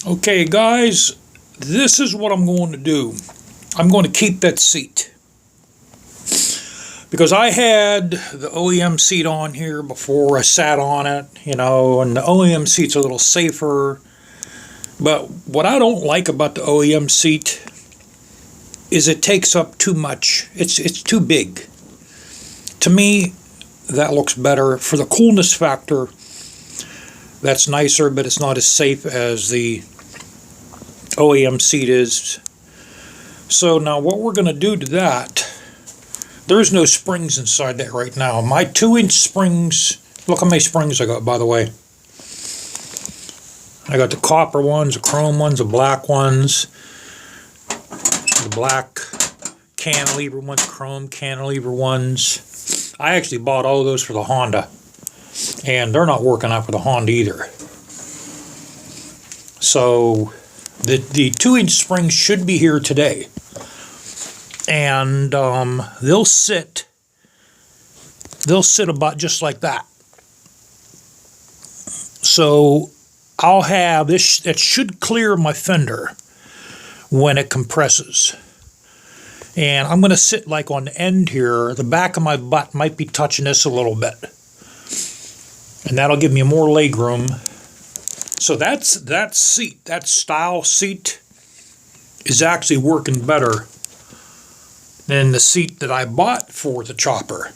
Okay, guys, this is what I'm going to do. I'm going to keep that seat because I had the OEM seat on here before. I sat on it, and the OEM seat's a little safer. But what I don't like about the OEM seat is it takes up too much. It's too big. To me, that looks better. For the coolness factor, that's nicer, but it's not as safe as the OEM seat is. So now what we're going to do to that, there's no springs inside that right now. My 2-inch springs, look how many springs I got, by the way. I got the copper ones, the chrome ones, the black ones, the black cantilever ones, chrome cantilever ones. I actually bought all of those for the Honda, and they're not working out for the Honda either. So the 2-inch springs should be here today, and they'll sit about just like that. So I'll have this, that should clear my fender when it compresses. And I'm going to sit like on the end here. The back of my butt might be touching this a little bit. And that'll give me more leg room. So that seat, that style seat, is actually working better than the seat that I bought for the chopper.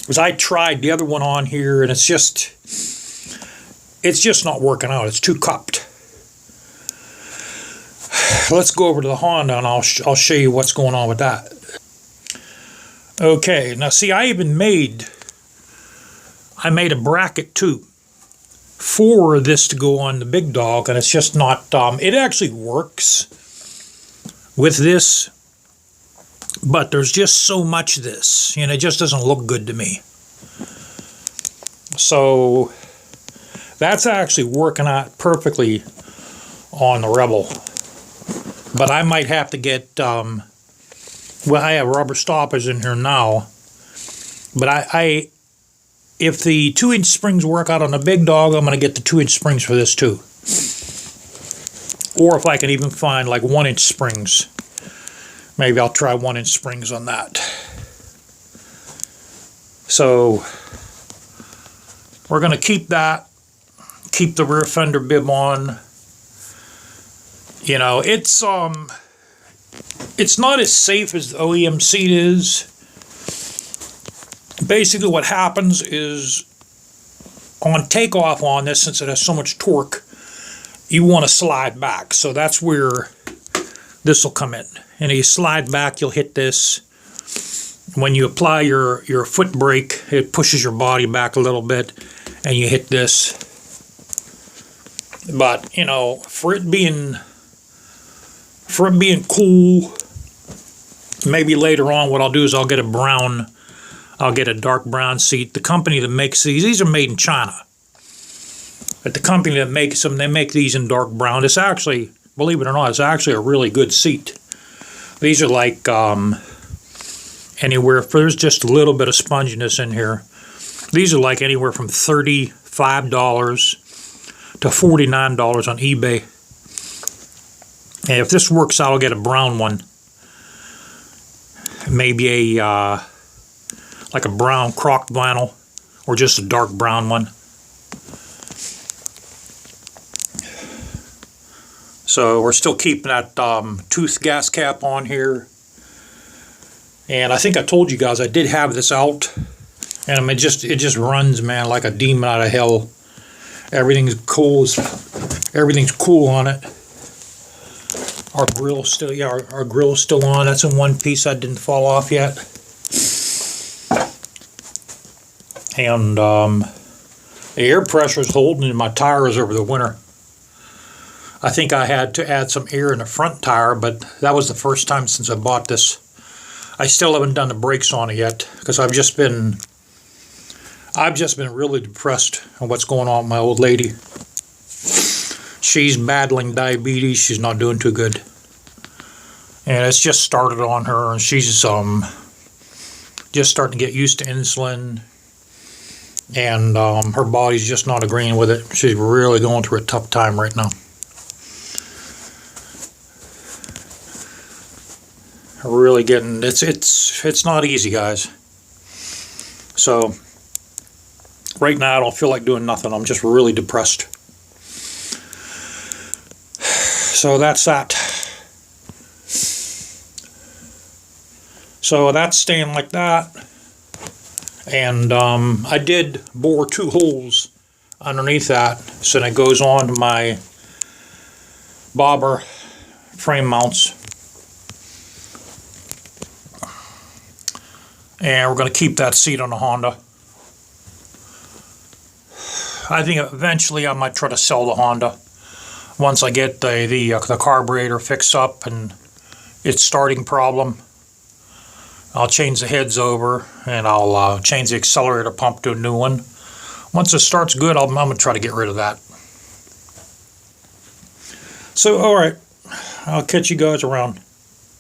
Because I tried the other one on here, and it's just not working out. It's too cupped. Let's go over to the Honda, and I'll show you what's going on with that. Okay, now see, I made a bracket too for this to go on the big dog, and it's just not, it actually works with this, but there's just so much of this, and it just doesn't look good to me. So that's actually working out perfectly on the Rebel. But I might have to get, well, I have rubber stoppers in here now, but if the 2-inch springs work out on the big dog, I'm going to get the 2-inch springs for this too. Or if I can even find like 1-inch springs, maybe I'll try 1-inch springs on that. So we're going to keep that, keep the rear fender bib on. It's not as safe as the OEM seat is. Basically what happens is on takeoff on this, since it has so much torque, you want to slide back. So that's where this will come in. And you slide back, you'll hit this. When you apply your foot brake, it pushes your body back a little bit, and you hit this. But, for it being cool, maybe later on what I'll do is I'll get a dark brown seat. The company that makes these are made in China. But the company that makes them, they make these in dark brown. It's actually, believe it or not, it's actually a really good seat. These are like anywhere, there's just a little bit of sponginess in here. These are like anywhere from $35 to $49 on eBay. And if this works out, I'll get a brown one. Maybe like a brown croc vinyl, or just a dark brown one. So we're still keeping that tooth gas cap on here. And I think I told you guys I did have this out. And it just runs, man, like a demon out of hell. Everything's cool on it. Our grill's still, our grill's still on. That's in one piece that didn't fall off yet. And the air pressure is holding in my tires over the winter. I think I had to add some air in the front tire, but that was the first time since I bought this. I still haven't done the brakes on it yet because I've just been really depressed on what's going on with my old lady. She's battling diabetes. She's not doing too good. And it's just started on her, and she's just starting to get used to insulin. and her body's just not agreeing with it. She's really going through a tough time right now. Really getting, it's not easy, guys. So right now I don't feel like doing nothing. I'm just really depressed. So that's that. So that's staying like that. And I did bore 2 holes underneath that, so that it goes on to my bobber frame mounts. And we're going to keep that seat on the Honda. I think eventually I might try to sell the Honda once I get the carburetor fixed up and its starting problem. I'll change the heads over, and I'll change the accelerator pump to a new one. Once it starts good, I'm going to try to get rid of that. So, alright, I'll catch you guys around.